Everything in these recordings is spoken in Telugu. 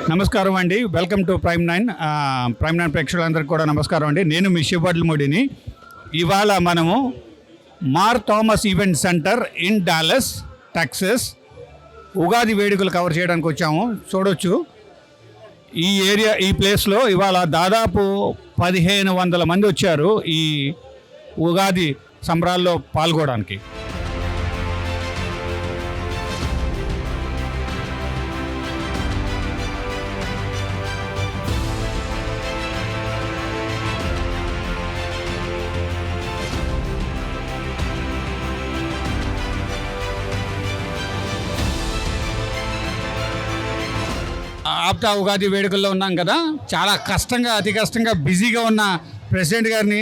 నమస్కారం అండి. వెల్కమ్ టు ప్రైమ్ నైన్ ప్రేక్షకులందరికీ కూడా నమస్కారం అండి. నేను మీ శివడ్ల మోడిని. ఇవాళ మనము మార్ Thomas event centre in Dallas Texas Ugadi వేడుకలు కవర్ చేయడానికి వచ్చాము. చూడొచ్చు ఈ ప్లేస్లో ఇవాళ దాదాపు 1500 మంది వచ్చారు ఈ ఉగాది సంబరాల్లో పాల్గొనడానికి. ఆప్తా ఉగాది వేడుకల్లో ఉన్నాం కదా, చాలా అతి కష్టంగా బిజీగా ఉన్న ప్రెసిడెంట్ గారిని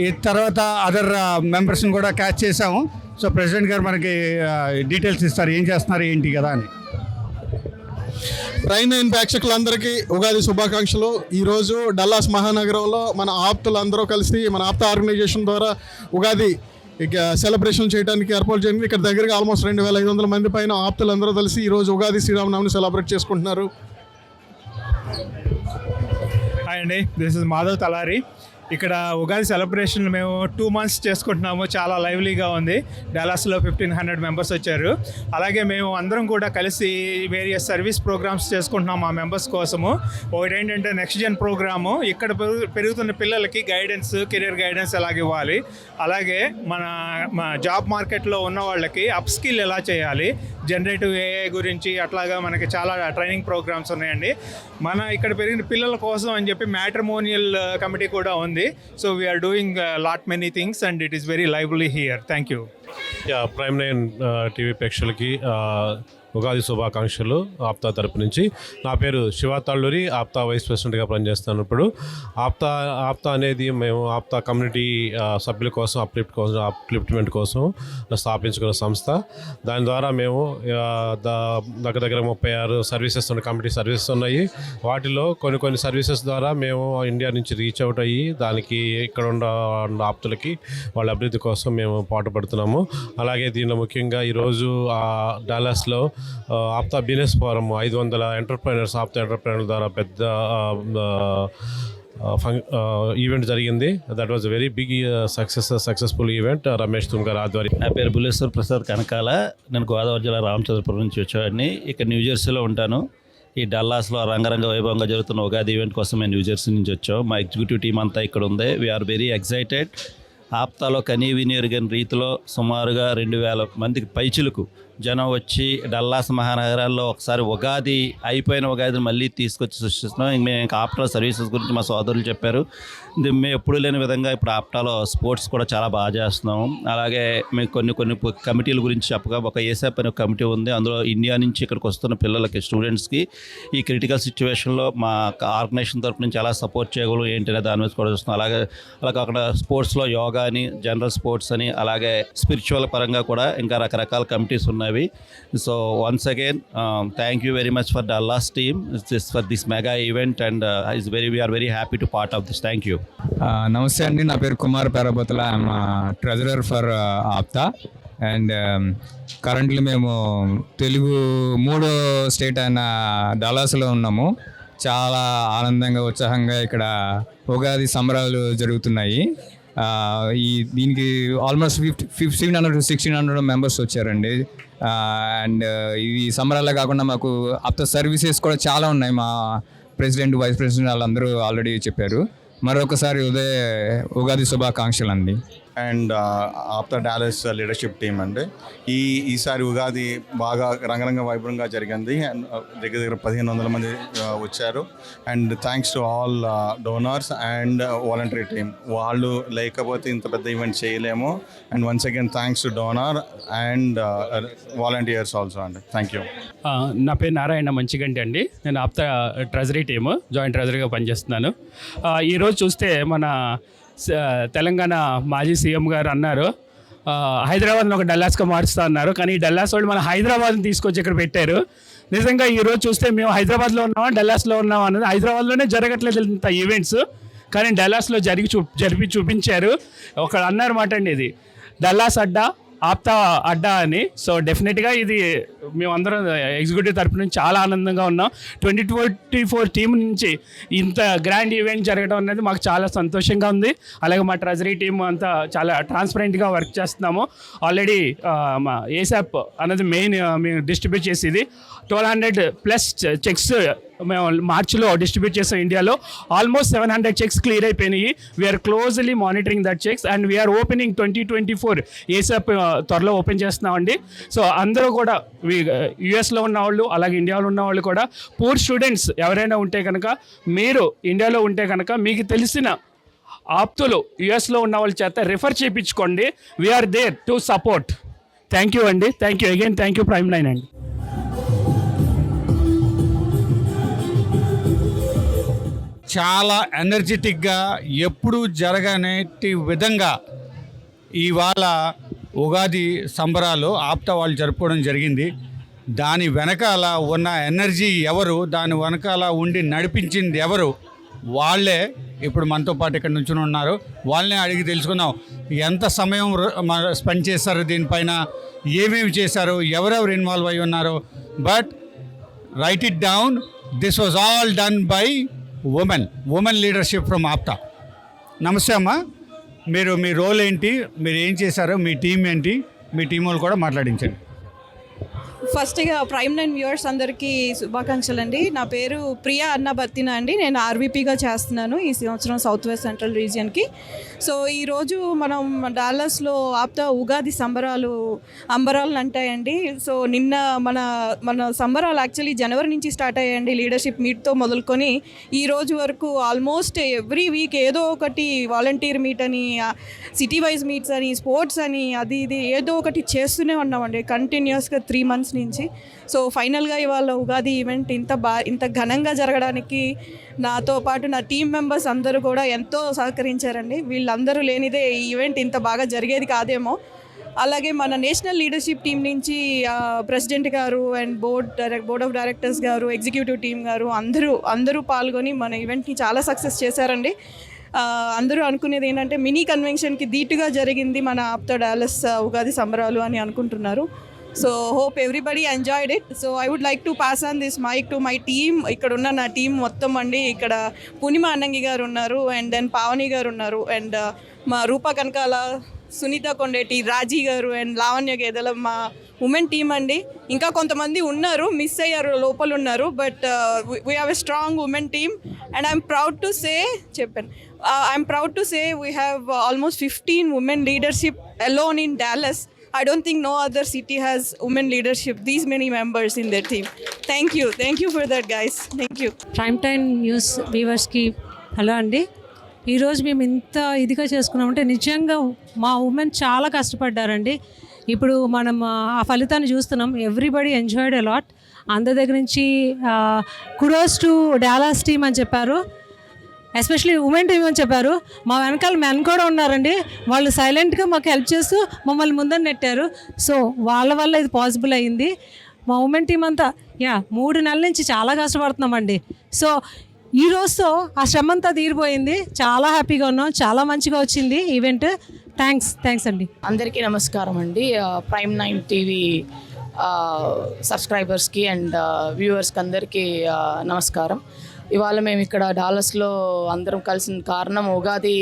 ఈ తర్వాత అదర్ మెంబర్స్ని కూడా క్యాచ్ చేసాము. సో ప్రెసిడెంట్ గారు మనకి డీటెయిల్స్ ఇస్తారు, ఏం చేస్తున్నారు ఏంటి కదా అని. ప్రైమ్ నైన్ ప్రేక్షకులందరికీ ఉగాది శుభాకాంక్షలు. ఈరోజు డల్లాస్ మహానగరంలో మన ఆప్తులందరూ కలిసి మన ఆప్తా ఆర్గనైజేషన్ ద్వారా ఉగాది సెలబ్రేషన్ చేయడానికి ఏర్పాటు చేయండి. ఇక్కడ దగ్గరగా ఆల్మోస్ట్ 2500 మంది పైన ఆప్తులందరూ కలిసి ఈరోజు ఉగాది శ్రీరామనవమిని సెలబ్రేట్ చేసుకుంటున్నారు. హాయ్ అండి, దిస్ ఇస్ మాధవ్ తలారి. ఇక్కడ ఉగాది సెలబ్రేషన్ మేము 2 months చేసుకుంటున్నాము. చాలా లైవ్లీగా ఉంది. డాలస్లో 1500 మెంబర్స్ వచ్చారు. అలాగే మేము అందరం కూడా కలిసి వేరియస్ సర్వీస్ ప్రోగ్రామ్స్ చేసుకుంటున్నాం మా మెంబర్స్ కోసము. ఒకటి ఏంటంటే నెక్స్ట్ జెన్ ప్రోగ్రాము, ఇక్కడ పెరుగుతున్న పిల్లలకి గైడెన్స్, కెరీర్ గైడెన్స్ ఎలాగ ఇవ్వాలి, అలాగే మన జాబ్ మార్కెట్లో ఉన్న వాళ్ళకి అప్ స్కిల్ ఎలా చేయాలి, జనరేటివ్ ఏఐ గురించి అట్లాగా మనకి చాలా ట్రైనింగ్ ప్రోగ్రామ్స్ ఉన్నాయండి. మన ఇక్కడ పెరిగిన పిల్లల కోసం అని చెప్పి మ్యాట్రిమోనియల్ కమిటీ కూడా ఉంది. So we are doing lot many things and it is very lively here. Thank you. Prime nine TV ప్రేక్షకులకి ఉగాది శుభాకాంక్షలు ఆప్తా తరపు నుంచి. నా పేరు శివ తల్లూరి, ఆప్తా వైస్ ప్రెసిడెంట్గా పనిచేస్తాను. ఇప్పుడు ఆప్తా అనేది మేము ఆప్తా కమ్యూనిటీ సభ్యుల కోసం అప్లిఫ్ట్మెంట్ కోసం స్థాపించుకున్న సంస్థ. దాని ద్వారా మేము దగ్గర 36 సర్వీసెస్ కమ్యూనిటీ సర్వీసెస్ ఉన్నాయి. వాటిలో కొన్ని సర్వీసెస్ ద్వారా మేము ఇండియా నుంచి రీచ్ అవుట్ అయ్యి దానికి ఇక్కడ ఉన్న ఆప్తులకి వాళ్ళ అభివృద్ధి కోసం మేము పాటుపడుతున్నాము. అలాగే దీనిలో ముఖ్యంగా ఈరోజు డాలస్లో APTA business forum 500 entrepreneurs, APTA entrepreneur ద్వారా పెద్ద ఈవెంట్ జరిగింది. That was very big successful event. Ramesh Tungar ఆధ్వర్యం. నా పేరు బుల్లేశ్వర్ ప్రసాద్ కనకాల. నేను గోదావరి జిల్లా రామచంద్రపురం నుంచి వచ్చేవాడిని. ఇక్కడ న్యూజెర్సీలో ఉంటాను. ఈ డల్లాస్లో రంగరంగ వైభవంగా జరుగుతున్న ఉగాది ఈవెంట్ కోసం మేము న్యూజెర్సీ నుంచి వచ్చాం. మా ఎగ్జిక్యూటివ్ టీం అంతా ఇక్కడ ఉంది. We are very excited. ఆప్తాలో కనీవిని ఎరుగని రీతిలో సుమారుగా 2000 మందికి పైచిలకు జనం వచ్చి డల్లాస్ మహానగరాల్లో ఒకసారి ఉగాది అయిపోయిన ఉగాదిని మళ్ళీ తీసుకొచ్చి సృష్టిస్తున్నాం. మేము ఇంకా ఆప్టా సర్వీసెస్ గురించి మా సోదరులు చెప్పారు. మేము ఎప్పుడు లేని విధంగా ఇప్పుడు ఆప్టాలో స్పోర్ట్స్ కూడా చాలా బాగా చేస్తున్నాం. అలాగే మేము కొన్ని కమిటీల గురించి చెప్పగా ఒక ఏసాప్ అనే కమిటీ ఉంది. అందులో ఇండియా నుంచి ఇక్కడికి వస్తున్న పిల్లలకి, స్టూడెంట్స్కి ఈ క్రిటికల్ సిచ్యువేషన్లో మా ఆర్గనైజేషన్ తరఫు నుంచి ఎలా సపోర్ట్ చేయగలం ఏంటనే దాని మీద కూడా చూస్తున్నాం. అలాగే కాకుండా స్పోర్ట్స్లో యోగా అని, జనరల్ స్పోర్ట్స్ అని, అలాగే స్పిరిచువల్ పరంగా కూడా ఇంకా రకరకాల కమిటీస్ ఉన్నాయి. So once again, thank you very much for Dallas team for this mega event and we are very happy to part of this. Thank you. నమస్తే అండి, నా పేరు Kumar Perabothala. I'm treasurer for APTA and currently మేము తెలుగు 3వ స్టేట్ అయిన డల్లాస్లో ఉన్నాము. చాలా ఆనందంగా, ఉత్సాహంగా ఇక్కడ ఉగాది సంబరాలు జరుగుతున్నాయి. దీనికి ఆల్మోస్ట్ 1500 to 1600 మెంబర్స్ వచ్చారండి. అండ్ ఈ సంబరాలే కాకుండా మాకు ఆప్తా సర్వీసెస్ కూడా చాలా ఉన్నాయి. మా ప్రెసిడెంట్, వైస్ ప్రెసిడెంట్ వాళ్ళందరూ ఆల్రెడీ చెప్పారు. మరొకసారి ఉగాది శుభాకాంక్షలు అండి. And APTA Dallas leadership team అండి. ఈసారి ఉగాది బాగా రంగరంగ వైభవంగా జరిగింది. అండ్ దగ్గర 1500 మంది వచ్చారు. And thanks to all donors and voluntary team. వాళ్ళు లేకపోతే ఇంత పెద్ద ఈవెంట్ చేయలేము. And once again thanks to donor and volunteers also అండి. Thank you. నా పేరు నారాయణ మంచిగంటి అండి. నేను ఆప్తా ట్రెజరీ టీము జాయింట్ ట్రెజరీగా పనిచేస్తున్నాను. ఈరోజు చూస్తే మన తెలంగాణ మాజీ సీఎం గారు అన్నారు హైదరాబాద్ని ఒక డల్లాస్గా మారుస్తా అన్నారు. కానీ ఈ డల్లాస్ వాళ్ళు మన హైదరాబాద్ని తీసుకొచ్చి ఇక్కడ పెట్టారు. నిజంగా ఈరోజు చూస్తే మేము హైదరాబాద్లో ఉన్నామా డల్లాస్లో ఉన్నామా అన్నది, హైదరాబాద్లోనే జరగట్లేదు ఇంత ఈవెంట్స్, కానీ డల్లాస్లో జరిపి చూపించారు. ఒక అన్నారు మాట అండి, ఇది డల్లాస్ అడ్డా ఆప్తా అడ్డా అని. సో డెఫినెట్గా ఇది మేమందరం ఎగ్జిక్యూటివ్ తరపు నుంచి చాలా ఆనందంగా ఉన్నాం. 2024 టీం నుంచి ఇంత గ్రాండ్ ఈవెంట్ జరగడం అనేది మాకు చాలా సంతోషంగా ఉంది. అలాగే మా ట్రెజరీ టీం అంతా చాలా ట్రాన్స్పరెంట్గా వర్క్ చేస్తున్నాము. ఆల్రెడీ మా ఏసాప్ అనేది మెయిన్ మేము డిస్ట్రిబ్యూట్ చేసేది 1200+ చెక్స్ మేము మార్చిలో డిస్ట్రిబ్యూట్ చేసాం ఇండియాలో. ఆల్మోస్ట్ 700 చెక్స్ క్లియర్ అయిపోయినాయి. We're closely monitoring that checks and we're opening 2024 ASAP త్వరలో ఓపెన్ చేస్తున్నామండి. సో అందరూ కూడా యుఎస్లో ఉన్నవాళ్ళు అలాగే ఇండియాలో ఉన్నవాళ్ళు కూడా పూర్ స్టూడెంట్స్ ఎవరైనా ఉంటే కనుక, మీరు ఇండియాలో ఉంటే కనుక మీకు తెలిసిన ఆప్తులు యుఎస్లో ఉన్న వాళ్ళ చేత రిఫర్ చేయించుకోండి. We are there to support. Thank you అండి. Thank you again. Thank you prime 9 అండి. చాలా ఎనర్జెటిక్గా ఎప్పుడూ జరగనేటి విధంగా ఇవాళ ఉగాది సంబరాలు ఆప్తా వాళ్ళు జరుపుకోవడం జరిగింది. దాని వెనకాల ఉన్న ఎనర్జీ ఎవరు, దాని వెనకాల ఉండి నడిపించింది ఎవరు, వాళ్ళే ఇప్పుడు మనతో పాటు ఇక్కడ నుంచి ఉన్నారు. వాళ్ళనే అడిగి తెలుసుకుందాం ఎంత సమయం స్పెండ్ చేశారు దీనిపైన, ఏమేమి చేశారు, ఎవరెవరు ఇన్వాల్వ్ అయి ఉన్నారు. But write it down, this was all done by women leadership from APTA. నమస్తే అమ్మా, మీరు మీ రోల్ ఏంటి, మీరు ఏం చేశారు, మీ టీం ఏంటి, మీ టీం వాళ్ళు కూడా మాట్లాడించండి. ఫస్ట్గా ప్రైమ్ 9 వ్యూవర్స్ అందరికీ శుభాకాంక్షలు అండి. నా పేరు ప్రియా అన్న బత్తిన అండి. నేను ఆర్వీపీగా చేస్తున్నాను ఈ సంవత్సరం సౌత్ వెస్ట్ సెంట్రల్ రీజియన్కి. సో ఈరోజు మనం డాలస్లో ఆప్తా ఉగాది అంబరాలు అంటాయండి. సో నిన్న మన సంబరాలు యాక్చువల్లీ జనవరి నుంచి స్టార్ట్ అయ్యాయండి. లీడర్షిప్ మీట్తో మొదలుకొని ఈ రోజు వరకు ఆల్మోస్ట్ ఎవ్రీ వీక్ ఏదో ఒకటి వాలంటీర్ మీట్ అని, సిటీ వైజ్ మీట్స్ అని, స్పోర్ట్స్ అని, అది ఇది ఏదో ఒకటి చేస్తూనే ఉన్నామండి కంటిన్యూస్గా 3 months నుంచి. సో ఫైనల్గా ఇవాళ ఉగాది ఈవెంట్ ఇంత ఘనంగా జరగడానికి నాతో పాటు నా టీం మెంబర్స్ అందరూ కూడా ఎంతో సహకరించారండి. వీళ్ళందరూ లేనిదే ఈ ఈవెంట్ ఇంత బాగా జరిగేది కాదేమో. అలాగే మన నేషనల్ లీడర్షిప్ టీం నుంచి ప్రెసిడెంట్ గారు అండ్ బోర్డ్ ఆఫ్ డైరెక్టర్స్ గారు, ఎగ్జిక్యూటివ్ టీం గారు అందరూ పాల్గొని మన ఈవెంట్ని చాలా సక్సెస్ చేశారండి. అందరూ అనుకునేది ఏంటంటే మినీ కన్వెన్షన్కి ధీటుగా జరిగింది మన ఆప్తా డాలస్ ఉగాది సంబరాలు అని అనుకుంటున్నారు. So hope everybody enjoyed it. So I would like to pass on this mic to my team. ఇక్కడ ఉన్న నా టీం మొత్తం అండి. ఇక్కడ పూర్ణిమ అన్నంగి గారు ఉన్నారు, అండ్ దెన్ పావని గారు ఉన్నారు, అండ్ మా రూపా కనకాల, సునీత కొండేటి, రాజీ గారు, అండ్ లావణ్య గేదెల మా ఉమెన్ టీమ్ అండి. ఇంకా కొంతమంది ఉన్నారు, మిస్ అయ్యారు, లోపల ఉన్నారు. But we have a strong women team and I'm proud to say we have almost 15 women leadership alone in Dallas. I don't think no other city has women leadership, these many members in their team. Thank you for that, guys. Thank you. Prime time news వ్యూవర్స్కి హలో అండి. ఈరోజు మేము ఇంత ఇదిగా చేసుకున్నామంటే నిజంగా మా ఉమెన్ చాలా కష్టపడ్డారండి. ఇప్పుడు మనం ఆ ఫలితాన్ని చూస్తున్నాం. Everybody enjoyed a lot. అందరి దగ్గర నుంచి కుడోస్ టు డాలస్ టీమ్ అని చెప్పారు, ఎస్పెషలీ ఉమెన్ టీమ్ అని చెప్పారు. మా వెనకాల మెన్ కూడా ఉన్నారండి. వాళ్ళు సైలెంట్గా మాకు హెల్ప్ చేస్తూ మమ్మల్ని ముందర నెట్టారు. సో వాళ్ళ వల్ల ఇది పాసిబుల్ అయ్యింది. మా ఉమెన్ టీం అంతా 3 నెలల నుంచి చాలా కష్టపడుతున్నామండి. సో ఈ రోజుతో ఆ శ్రమ అంతా తీరిపోయింది. చాలా హ్యాపీగా ఉన్నాం. చాలా మంచిగా వచ్చింది ఈవెంట్. థ్యాంక్స్ అండి. అందరికీ నమస్కారం అండి. ప్రైమ్ 9 టీవీ సబ్స్క్రైబర్స్కి అండ్ వ్యూవర్స్కి అందరికీ నమస్కారం. ఇవాళ మేము ఇక్కడ డాలస్లో అందరం కలిసిన కారణం ఉగాది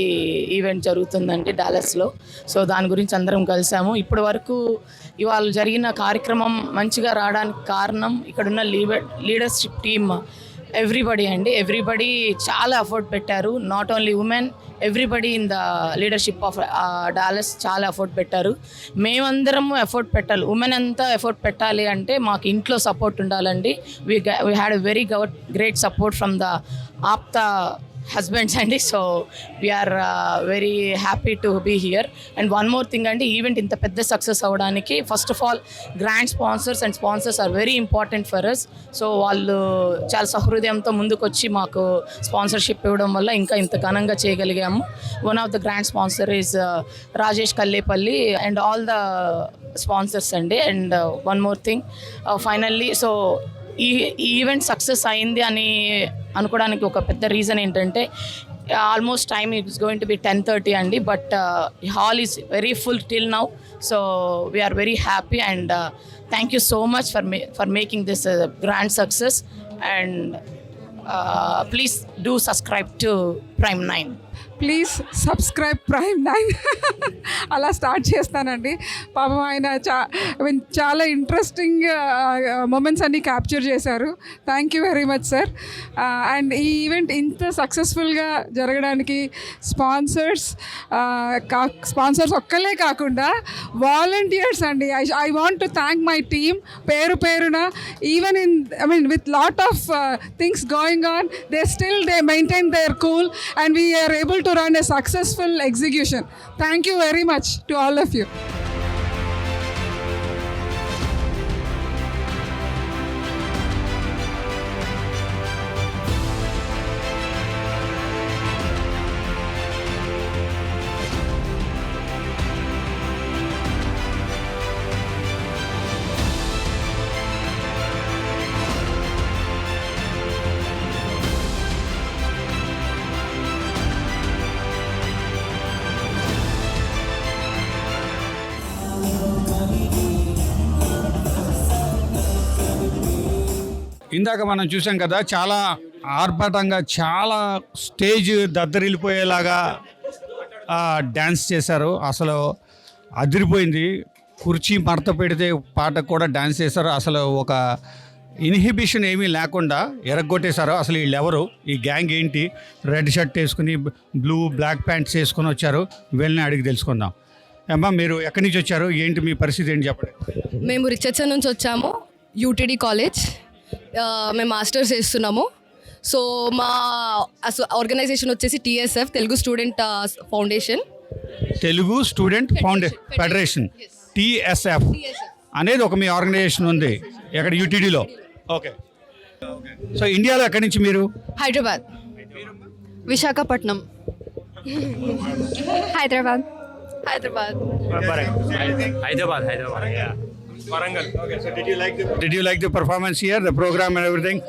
ఈవెంట్ జరుగుతుందండి డాలస్లో. సో దాని గురించి అందరం కలిసాము. ఇప్పటి వరకు ఇవాళ జరిగిన కార్యక్రమం మంచిగా రావడానికి కారణం ఇక్కడున్న లీడర్షిప్ టీమ్ ఎవ్రీబడి చాలా ఎఫర్ట్ పెట్టారు. Not only women, everybody in the leadership of Dallas చాలా ఎఫర్ట్ పెట్టారు. మేమందరం ఎఫర్ట్ పెట్టాలి. ఉమెన్ అంతా ఎఫర్ట్ పెట్టాలి అంటే మాకు ఇంట్లో సపోర్ట్ ఉండాలండి. We had a very great support from the APTA husbands అండి. So we are very happy to be here. And one more thing అండి, ఈవెంట్ ఇంత పెద్ద సక్సెస్ అవ్వడానికి first of all grand sponsors are very important for us. సో వాళ్ళు చాలా సహృదయంతో ముందుకొచ్చి మాకు స్పాన్సర్షిప్ ఇవ్వడం వల్ల ఇంకా ఇంత ఘనంగా చేయగలిగాము. One of the grand sponsor is Rajesh Kallepalli and all the sponsors అండి. And one more thing, finally so ఈ ఈవెంట్ సక్సెస్ అయింది అని అనుకోవడానికి ఒక పెద్ద రీజన్ ఏంటంటే almost time it's going to be 10:30 అండి, but hall is very full till now. So we are very happy and thank you so much for making this grand success. And please do subscribe to Prime 9. Please subscribe Prime 9 అలా స్టార్ట్ చేస్తానండి. పాపం ఆయన చాలా ఇంట్రెస్టింగ్ మూమెంట్స్ అన్నీ క్యాప్చర్ చేశారు. Thank you very much sir. And ఈ ఈవెంట్ ఇంత సక్సెస్ఫుల్గా జరగడానికి స్పాన్సర్స్ ఒక్కలే కాకుండా వాలంటీర్స్ అండి. I want to thank my team పేరున. Even with lot of things going on, they maintain their cool and we are able to run a successful execution. Thank you very much to all of you. ఇందాక మనం చూసాం కదా, చాలా ఆర్భాటంగా, చాలా స్టేజ్ దద్దరిల్లిపోయేలాగా డ్యాన్స్ చేశారు. అసలు అదిరిపోయింది. కుర్చీ మడత పెడితే పాటకు కూడా డ్యాన్స్ చేశారు. అసలు ఒక ఇన్హిబిషన్ ఏమీ లేకుండా ఎరగొట్టేశారు. అసలు వీళ్ళు ఎవరు, ఈ గ్యాంగ్ ఏంటి, రెడ్ షర్ట్ వేసుకుని బ్లూ బ్లాక్ ప్యాంట్స్ వేసుకొని వచ్చారు, వీళ్ళని అడిగి తెలుసుకుందాం. అమ్మా, మీరు ఎక్కడి నుంచి వచ్చారు, ఏంటి మీ పరిస్థితి ఏంటి చెప్పండి. మేము రిచర్డ్సన్ నుంచి వచ్చాము, యూటీడీ కాలేజ్. మేము మాస్టర్స్ చేస్తున్నాము. సో మా ఆర్గనైజేషన్ వచ్చేసి TSF, Telugu student foundation. Telugu student federation, TSF అనేది ఒక మీ ఆర్గనైజేషన్ ఉంది ఎక్కడ, యూటీడీలో. ఓకే. సో ఇండియాలో ఎక్కడి నుంచి మీరు? Hyderabad, Visakhapatnam. Hyderabad. Warangal. Okay. So did you like the performance here, the program and everything?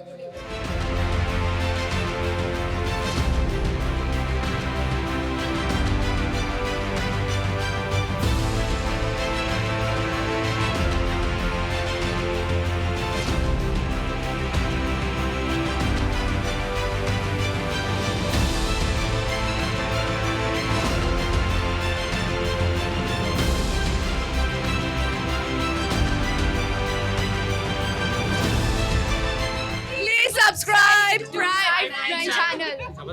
Subscribe Prime 9 channel.